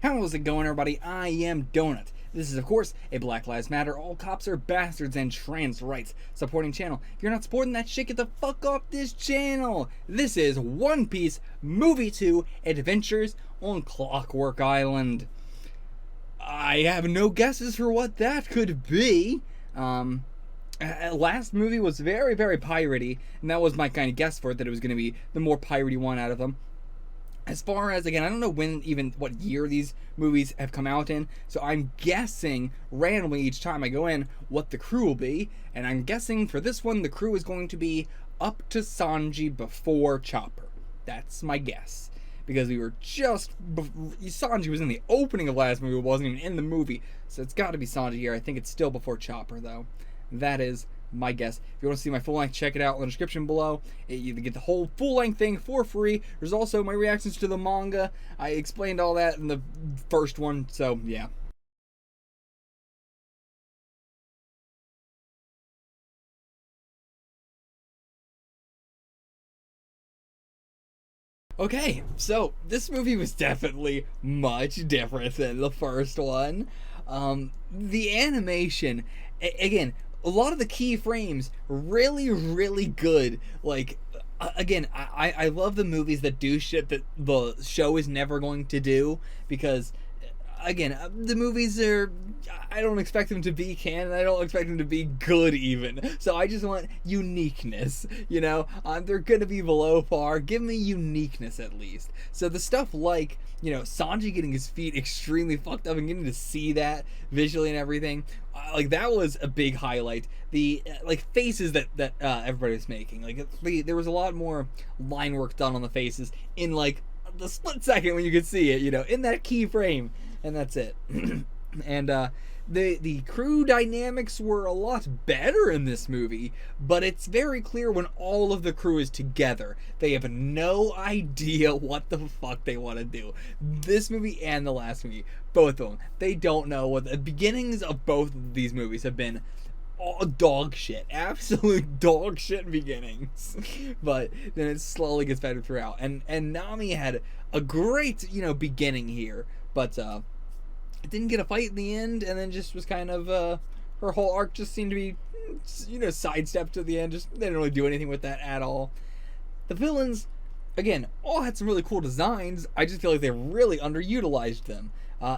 How's it going, everybody? I am Donut. This is, of course, a Black Lives Matter, all cops are bastards, and trans rights supporting channel. If you're not supporting that shit, get the fuck off this channel! This is One Piece Movie 2 Adventures on Clockwork Island. I have no guesses for what that could be. Last movie was very, very piratey, and that was my kind of guess for it, that it was going to be the more piratey one out of them. As far as, again, I don't know what year these movies have come out in, so I'm guessing randomly each time I go in what the crew will be, and I'm guessing for this one the crew is going to be up to Sanji before Chopper. That's my guess. Because we were Sanji was in the opening of last movie, wasn't even in the movie, so it's got to be Sanji here. I think it's still before Chopper, though. That is my guess. If you want to see my full length, check it out in the description below. You get the whole full length thing for free. There's also my reactions to the manga. I explained all that in the first one, so yeah. Okay, so this movie was definitely much different than the first one. The animation, again, a lot of the key frames really, really good. Like, again, I love the movies that do shit that the show is never going to do, because, again, the movies are, I don't expect them to be canon, I don't expect them to be good even, so I just want uniqueness, you know? They're gonna be below par, give me uniqueness at least. So the stuff like, you know, Sanji getting his feet extremely fucked up and getting to see that visually and everything, like, that was a big highlight. The, like, faces that everybody was making, like, there was a lot more line work done on the faces in, like, the split second when you could see it, you know, in that key frame. And that's it. And the crew dynamics were a lot better in this movie, but it's very clear when all of the crew is together, they have no idea what the fuck they want to do. This movie and the last movie, both of them, they don't know what the beginnings of both of these movies have been. All dog shit, absolute dog shit beginnings, but then it slowly gets better throughout. And Nami had a great, you know, beginning here, but didn't get a fight in the end, and then just was kind of her whole arc just seemed to be, you know, sidestepped to the end. Just they didn't really do anything with that at all. The villains, again, all had some really cool designs. I just feel like they really underutilized them.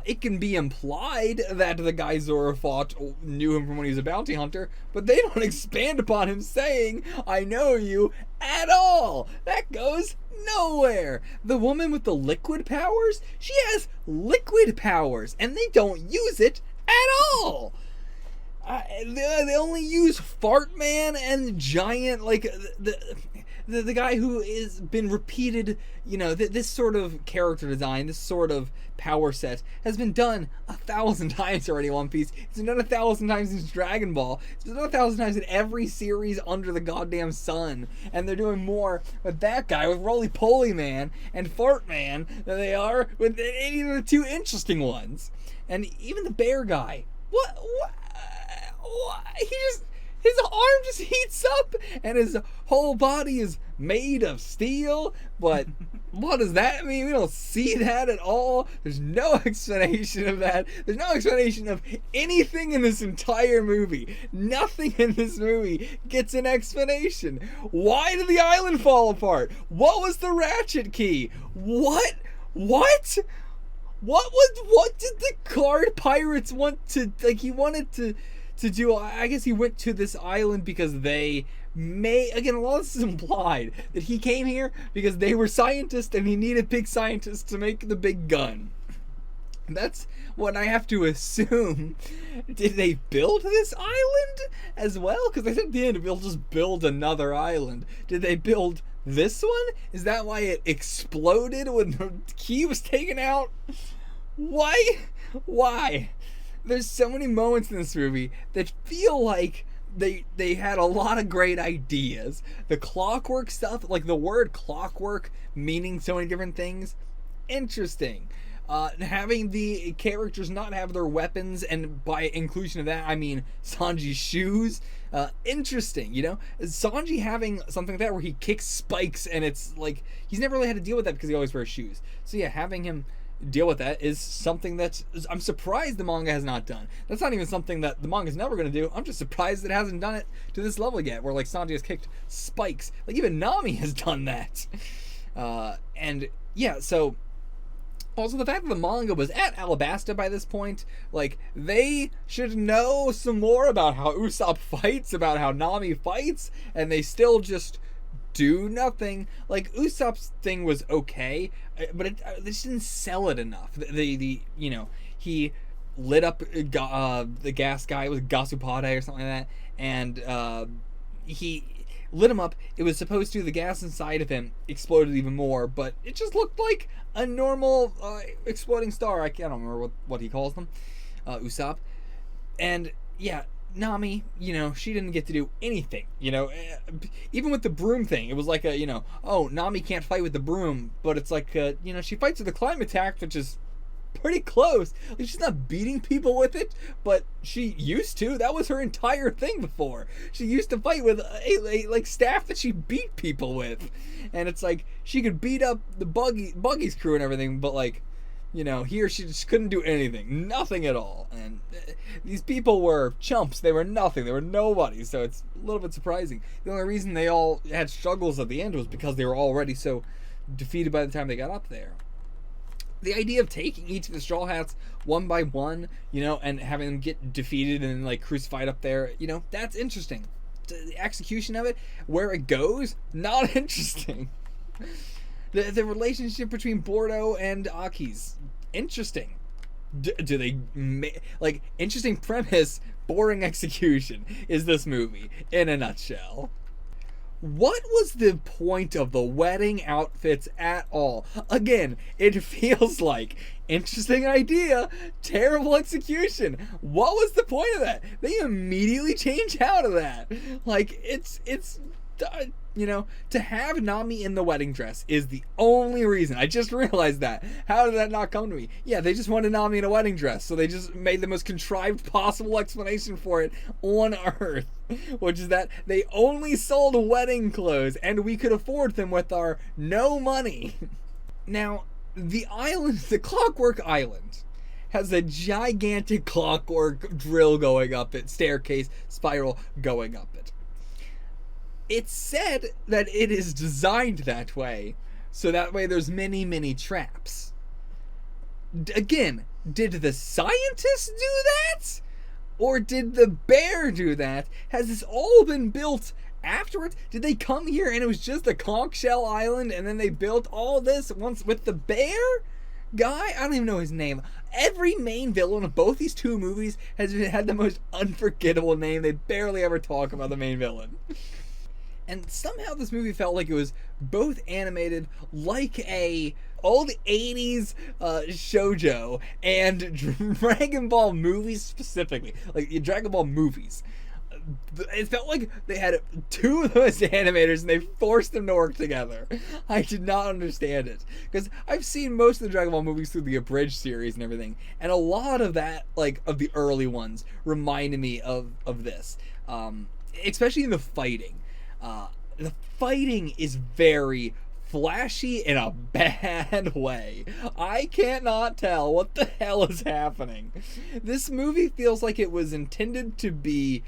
It can be implied that the guy Zoro fought knew him from when he was a bounty hunter, but they don't expand upon him saying, "I know you," at all. That goes nowhere. The woman with the liquid powers, she has liquid powers, and they don't use it at all. They only use Fart Man and Giant, like, the guy who has been repeated, you know, this sort of character design, this sort of power set has been done 1,000 times already in One Piece. It's been done 1,000 times in Dragon Ball. It's been done 1,000 times in every series under the goddamn sun. And they're doing more with that guy, with Roly Poly Man and Fart Man, than they are with any of the two interesting ones. And even the bear guy. What? His arm just heats up, and his whole body is made of steel, but what does that mean? We don't see that at all. There's no explanation of that. There's no explanation of anything in this entire movie. Nothing in this movie gets an explanation. Why did the island fall apart? What was the ratchet key? What did the card pirates want to, like, he wanted to do? I guess he went to this island because they again, a lot of this is implied, that he came here because they were scientists and he needed big scientists to make the big gun. That's what I have to assume. Did they build this island as well? Because I said at the end, we'll just build another island. Did they build this one? Is that why it exploded when the key was taken out? Why? There's so many moments in this movie that feel like they had a lot of great ideas. The clockwork stuff, like the word clockwork meaning so many different things, interesting. Having the characters not have their weapons, and by inclusion of that I mean Sanji's shoes, interesting, you know? Sanji having something like that where he kicks spikes and it's like, he's never really had to deal with that because he always wears shoes. So yeah, having him deal with that is something that I'm surprised the manga has not done. That's not even something that the manga's never going to do. I'm just surprised it hasn't done it to this level yet, where like Sanji has kicked spikes. Like even Nami has done that. And yeah, so also the fact that the manga was at Alabasta by this point, like they should know some more about how Usopp fights, about how Nami fights, and they still just do nothing. Like Usopp's thing was okay, but they just didn't sell it enough. The you know, he lit up the gas guy with Gasupade or something like that, and he lit him up. It was supposed to, the gas inside of him exploded even more, but it just looked like a normal exploding star. I don't remember what he calls them, Usopp. And yeah, Nami, you know, she didn't get to do anything, you know, even with the broom thing. It was like a, you know, oh, Nami can't fight with the broom, but it's like, you know, she fights with the climate attack, which is pretty close. Like, she's not beating people with it, but she used to. That was her entire thing before. She used to fight with a like staff that she beat people with, and it's like she could beat up the Buggy's crew and everything, but like, you know, here she just couldn't do anything, nothing at all. And these people were chumps. They were nothing. They were nobody. So it's a little bit surprising. The only reason they all had struggles at the end was because they were already so defeated by the time they got up there. The idea of taking each of the Straw Hats one by one, you know, and having them get defeated and like crucified up there, you know, that's interesting. The execution of it, where it goes, not interesting. The relationship between Bordo and Aki's, interesting. Do they like, interesting premise, boring execution is this movie in a nutshell. What was the point of the wedding outfits at all? Again, it feels like interesting idea, terrible execution. What was the point of that? They immediately change out of that. Like, it's you know, to have Nami in the wedding dress is the only reason. I just realized that. How did that not come to me? Yeah, they just wanted Nami in a wedding dress, so they just made the most contrived possible explanation for it on Earth, which is that they only sold wedding clothes, and we could afford them with our no money. Now, the island, the Clockwork Island, has a gigantic clockwork drill going up it, staircase, spiral going up it. It's said that it is designed that way, so that way there's many traps. Again, did the scientists do that? Or did the bear do that? Has this all been built afterwards? Did they come here and it was just a conch shell island and then they built all this once with the bear guy? I don't even know his name. Every main villain of both these two movies has had the most unforgettable name. They barely ever talk about the main villain. And somehow this movie felt like it was both animated like a old 80s shoujo and Dragon Ball movies specifically. Like Dragon Ball movies. It felt like they had two of those animators and they forced them to work together. I did not understand it. Because I've seen most of the Dragon Ball movies through the abridged series and everything. And a lot of that, like, of the early ones, reminded me of this. Especially in the fighting. The fighting is very flashy in a bad way. I cannot tell what the hell is happening. This movie feels like it was intended to be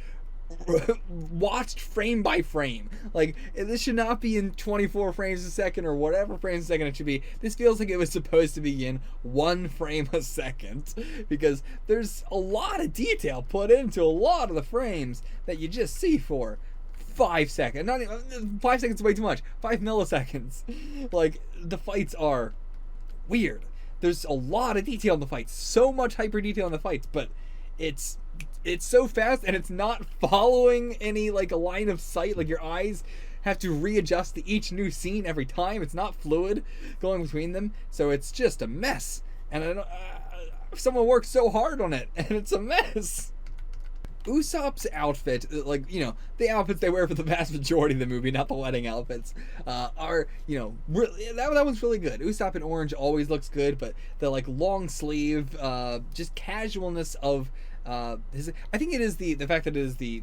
watched frame by frame. Like, this should not be in 24 frames a second or whatever frames a second it should be. This feels like it was supposed to be in 1 frame a second, because there's a lot of detail put into a lot of the frames that you just see for 5 seconds. Not even 5 seconds is way too much. 5 milliseconds. Like, the fights are weird. There's a lot of detail in the fights. So much hyper detail in the fights, but it's so fast and it's not following any like a line of sight. Like, your eyes have to readjust to each new scene every time. It's not fluid going between them. So it's just a mess. And I don't someone worked so hard on it and it's a mess. Usopp's outfit, like, you know, the outfits they wear for the vast majority of the movie, not the wedding outfits, are, you know, really, that one's really good. Usopp in orange always looks good, but the, like, long sleeve, just casualness of his, I think it is the fact that it is the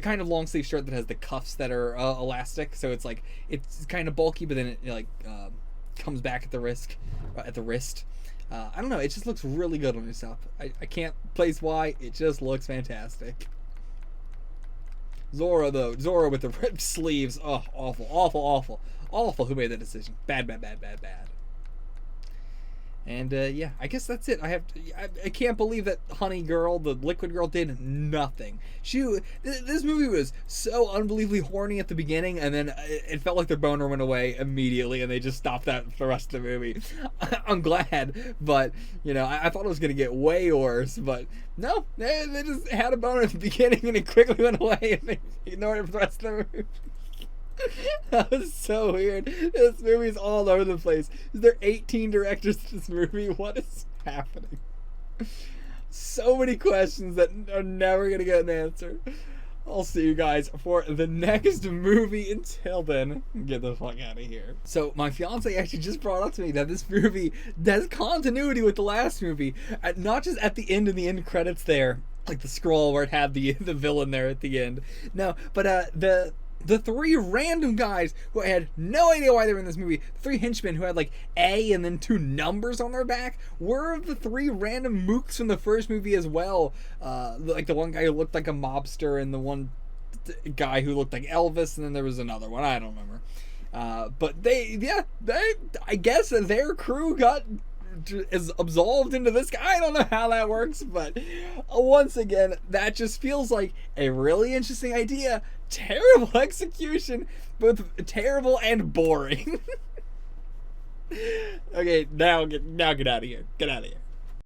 kind of long sleeve shirt that has the cuffs that are elastic, so it's like, it's kind of bulky, but then it like comes back at the wrist. I don't know, it just looks really good on yourself. I can't place why, it just looks fantastic. Zoro, though. Zoro with the ripped sleeves. Oh, awful, awful, awful. Awful who made that decision. Bad, bad, bad, bad, bad. And, yeah, I guess that's it. I can't believe that Honey Girl, the Liquid Girl, did nothing. This movie was so unbelievably horny at the beginning, and then it felt like their boner went away immediately, and they just stopped that for the rest of the movie. I'm glad, but, you know, I thought it was going to get way worse, but no, they just had a boner at the beginning, and it quickly went away, and they ignored it for the rest of the movie. That was so weird. This movie's all over the place. Is there 18 directors to this movie? What is happening? So many questions that are never gonna get an answer. I'll see you guys for the next movie. Until then, get the fuck out of here. So my fiance actually just brought up to me that this movie has continuity with the last movie. Not just at the end of the end credits there, like the scroll where it had the villain there at the end. No, but the three random guys who I had no idea why they were in this movie, three henchmen who had like A and then 2 numbers on their back, were the 3 random mooks from the first movie as well. Like the one guy who looked like a mobster, and the one guy who looked like Elvis, and then there was another one, I don't remember. But I guess their crew is absolved into this guy. I don't know how that works, but once again, that just feels like a really interesting idea. Terrible execution, both terrible and boring. Okay, now get out of here. Get out of here.